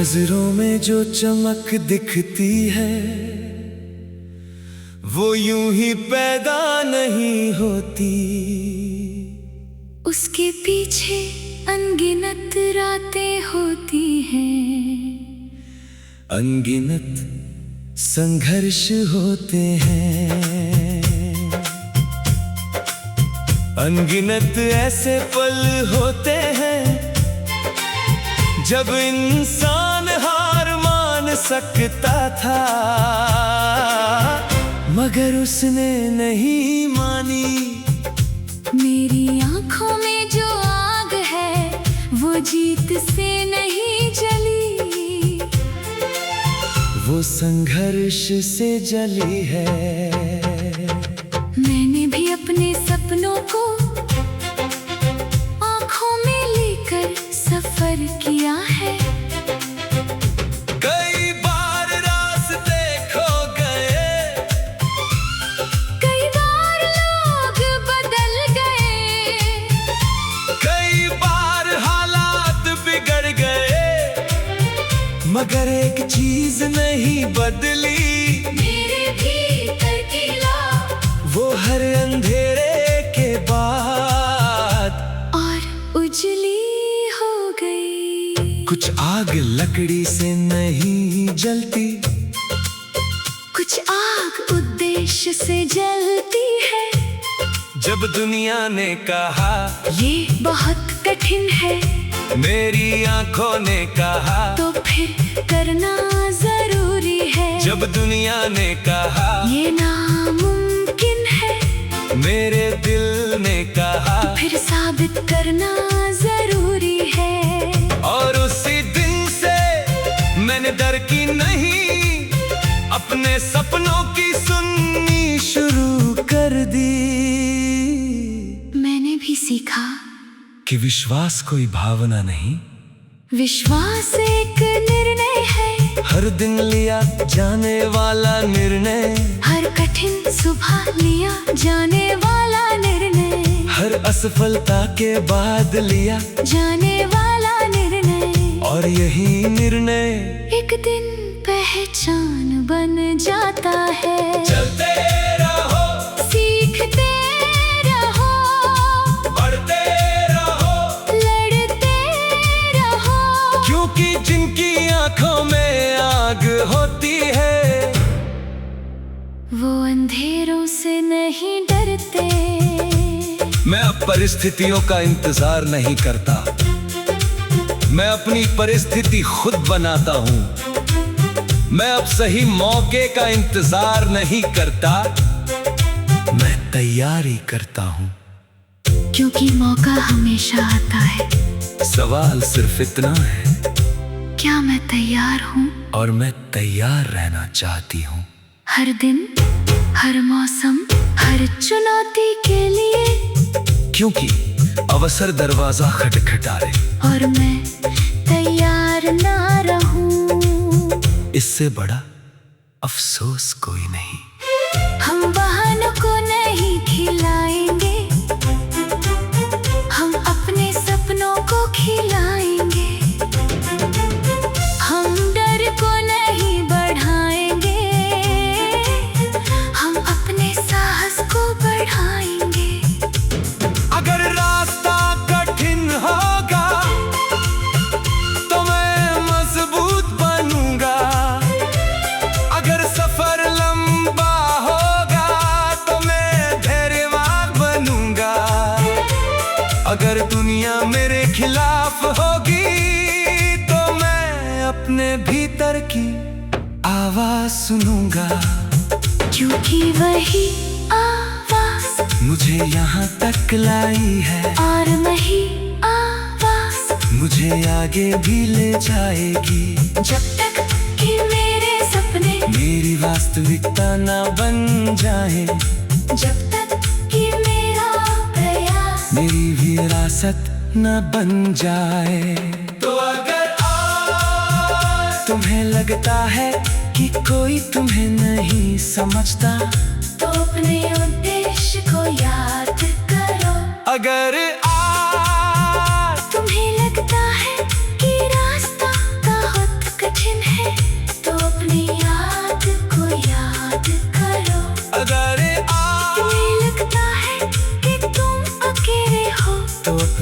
नजरों में जो चमक दिखती है वो यूं ही पैदा नहीं होती। उसके पीछे अनगिनत रातें होती हैं, अनगिनत संघर्ष होते हैं, अनगिनत ऐसे पल होते हैं जब इंसान हार मान सकता था, मगर उसने नहीं मानी। मेरी आंखों में जो आग है वो जीत से नहीं जली, वो संघर्ष से जली है। मैंने भी अपने सपनों को आंखों में लेकर सफर किया है। कई बार रास्ते खो गए, कई बार लोग बदल गए, कई बार हालात बिगड़ गए, मगर एक चीज नहीं बदली, मेरे भीतर की लौ वो हर अंधेरे के बाद और उजली हो गई। कुछ आग लकड़ी से नहीं जलती, कुछ आग उद्देश्य से जलती है। जब दुनिया ने कहा ये बहुत कठिन है, मेरी आंखों ने कहा तो फिर करना जरूरी है। जब दुनिया ने कहा ये नामुमकिन है, मेरे दिल ने कहा तो फिर साबित करना जरूरी है। और उसी दिन से मैंने डर की नहीं, अपने सपनों की सुननी शुरू कर दी। मैंने भी सीखा कि विश्वास कोई भावना नहीं, विश्वास एक निर्णय है। हर दिन लिया जाने वाला निर्णय, हर कठिन सुबह लिया जाने वाला निर्णय, हर असफलता के बाद लिया जाने वाला निर्णय। और यही निर्णय एक दिन पहचान बन जाता है। चलते रहो, सीखते रहो, बढ़ते रहो, लड़ते रहो, क्योंकि जिनकी आंखों में आग होती है वो अंधेरों से नहीं डरते। मैं अब परिस्थितियों का इंतजार नहीं करता, मैं अपनी परिस्थिति खुद बनाता हूँ। मैं अब सही मौके का इंतजार नहीं करता, मैं तैयारी करता हूँ। क्योंकि मौका हमेशा आता है। सवाल सिर्फ इतना है, क्या मैं तैयार हूँ? और मैं तैयार रहना चाहती हूँ। हर दिन, हर मौसम, हर चुनौती के लिए, क्योंकि अवसर दरवाजा खटखटा रहे और मैं तैयार ना रहूं, इससे बड़ा अफसोस कोई नहीं। हम बहानों को नहीं खिलाएंगे, हम अपने सपनों को खिलाएंगे। हम डर को नहीं बढ़ाएंगे, हम अपने साहस को बढ़ाएंगे। अगर रास्ता कठिन होगा तो मैं मजबूत बनूंगा, अगर सफर लंबा होगा तो मैं धैर्यवान बनूंगा। अगर दुनिया मेरे खिलाफ होगी तो मैं अपने भीतर की आवाज सुनूंगा, क्योंकि वही आवाज मुझे यहाँ तक लाई है और वही आवाज मुझे आगे भी ले जाएगी। जब तक कि मेरे सपने मेरी वास्तविकता ना बन जाए, जब तक कि मेरा प्रयास मेरी विरासत न बन जाए। तो अगर आज तुम्हें लगता है कि कोई तुम्हें नहीं समझता, तो अपने उद्देश्य को याद करो। अगर आज तुम्हें लगता है कि रास्ता बहुत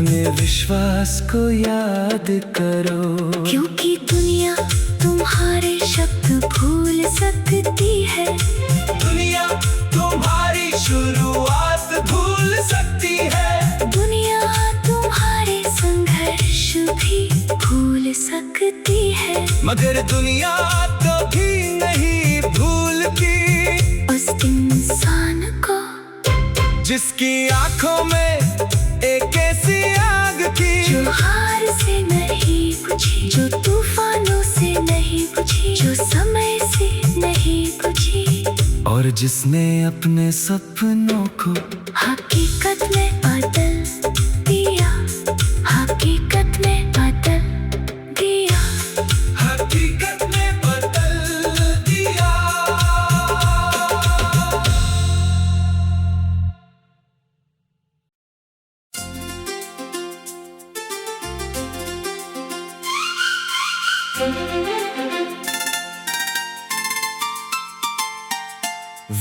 अपने विश्वास को याद करो, क्योंकि दुनिया तुम्हारे शब्द भूल सकती है। दुनिया तुम्हारी शुरुआत भूल सकती है। दुनिया तुम्हारे संघर्ष भी भूल सकती है, मगर दुनिया तो भी नहीं भूलती उस इंसान को जिसकी आंखों में एक ऐसी आग थी, जो हार से नहीं बुझी, जो तूफानों से नहीं बुझी, जो समय से नहीं बुझी, और जिसने अपने सपनों को हकीकत में बदल दिया, हकीकत में बदल दिया। हकीकत में बदल दिया।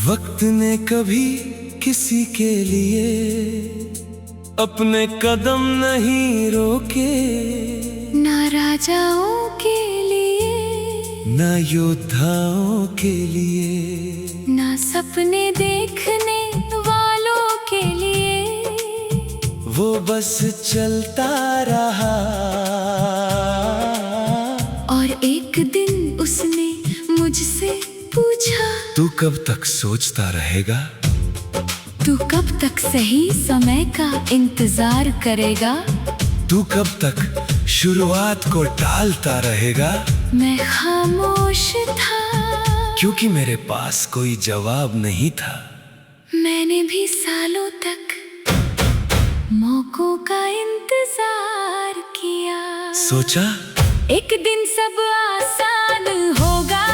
वक्त ने कभी किसी के लिए अपने कदम नहीं रोके, ना राजाओं के लिए, ना योद्धाओं के लिए, ना सपने देखने वालों के लिए, वो बस चलता रहा। और एक दिन उसने मुझसे पूछा, तू कब तक सोचता रहेगा? तू कब तक सही समय का इंतजार करेगा? तू कब तक शुरुआत को टालता रहेगा? मैं खामोश था, क्योंकि मेरे पास कोई जवाब नहीं था। मैंने भी सालों तक मौकों का इंतजार किया। सोचा एक दिन सब आसान होगा,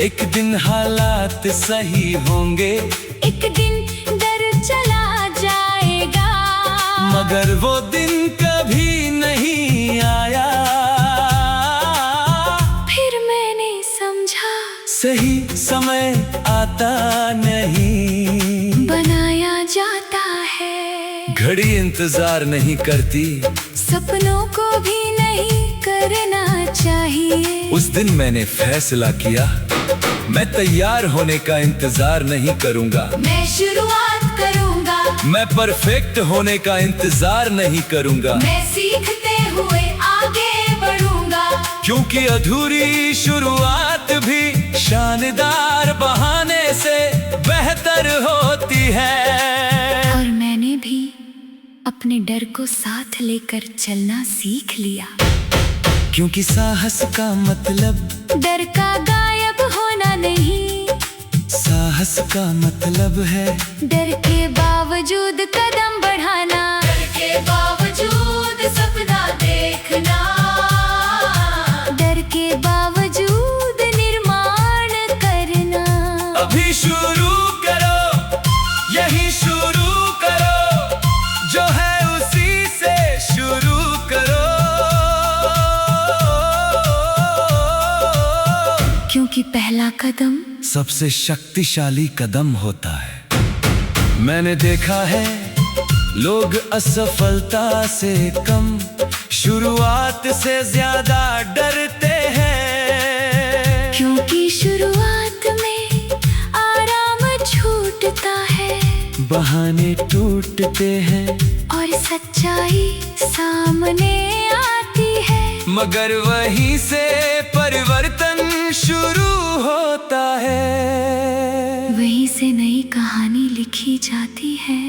एक दिन हालात सही होंगे, एक दिन डर चला जाएगा, मगर वो दिन कभी नहीं आया। फिर मैंने समझा, सही समय आता नहीं, बनाया जाता है। घड़ी इंतजार नहीं करती, सपनों को भी नहीं करना चाहिए। उस दिन मैंने फैसला किया, मैं तैयार होने का इंतजार नहीं करूंगा, मैं शुरुआत करूंगा, मैं परफेक्ट होने का इंतजार नहीं करूंगा, मैं सीखते हुए आगे बढ़ूंगा, क्योंकि अधूरी शुरुआत भी शानदार बहाने से बेहतर होती है। और मैंने भी अपने डर को साथ लेकर चलना सीख लिया, क्योंकि साहस का मतलब डर का गायब होना नहीं, साहस का मतलब है डर के बावजूद कदम बढ़ाना, डर के बावजूद सपना देखना, डर के बावजूद निर्माण करना। अभी शुरू करो, यही शुरू करो, जो है उसी से शुरू करो, क्योंकि पहला कदम सबसे शक्तिशाली कदम होता है। मैंने देखा है लोग असफलता से कम शुरुआत से ज्यादा डरते हैं, क्योंकि शुरुआत में आराम छूटता है, बहाने टूटते हैं, और सच्चाई सामने आती है, मगर वहीं से परिवर्तन शुरू होता है। वहीं से नई कहानी लिखी जाती है,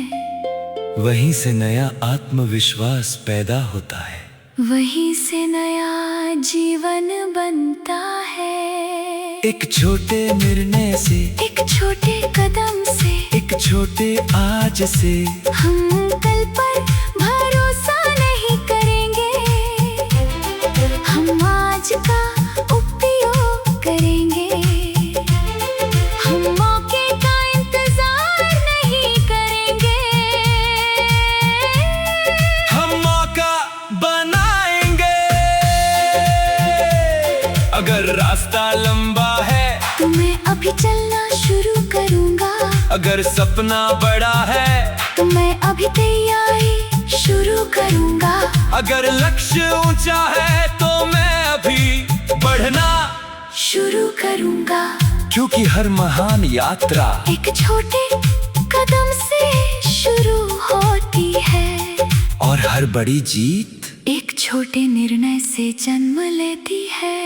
वहीं से नया आत्मविश्वास पैदा होता है, वहीं से नया जीवन बनता है। एक छोटे निर्णय से, एक छोटे कदम से, एक छोटे आज से हम कल पर भरोसा नहीं करेंगे, हम आज का उपयोग करेंगे, हम मौके का इंतजार नहीं करेंगे, हम मौका बनाएंगे। अगर रास्ता लंबा है तो मैं अभी चलना शुरू करूंगा, अगर सपना बड़ा है तो मैं अभी तैयारी शुरू करूंगा। अगर लक्ष्य ऊंचा है तो मैं अभी बढ़ना शुरू करूंगा। क्योंकि हर महान यात्रा एक छोटे कदम से शुरू होती है और हर बड़ी जीत एक छोटे निर्णय से जन्म लेती है।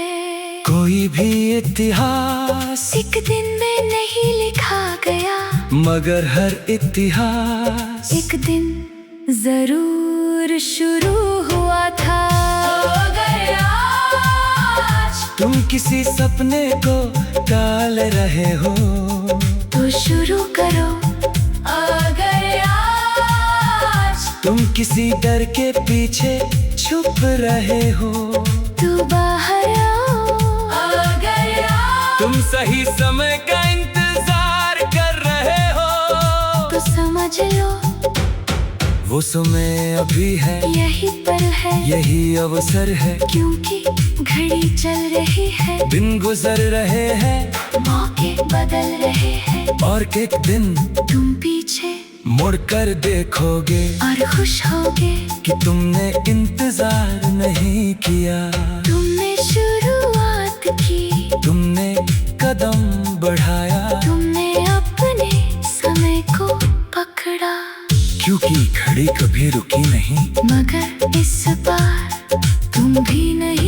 कोई भी इतिहास एक दिन में नहीं लिखा गया, मगर हर इतिहास एक दिन जरूर शुरू हुआ था। अगर आज तुम किसी सपने को टाल रहे हो तो शुरू करो। अगर आज तुम किसी डर के पीछे छुप रहे हो तू बाहर आओ। अगर आज तुम सही समय का इंतजार कर रहे हो तो समझ लो वो समय अभी है, यही पल है, यही अवसर है। क्योंकि घड़ी चल रही है, दिन गुजर रहे हैं मौके बदल रहे हैं। और एक दिन तुम पीछे मुड़कर देखोगे और खुश होगे कि तुमने इंतजार नहीं किया, तुमने शुरुआत की, तुमने कदम बढ़ाया। तुमने अपने समय को पकड़ा। क्योंकि घड़ी कभी रुकी नहीं, मगर इस बार तुम भी नहीं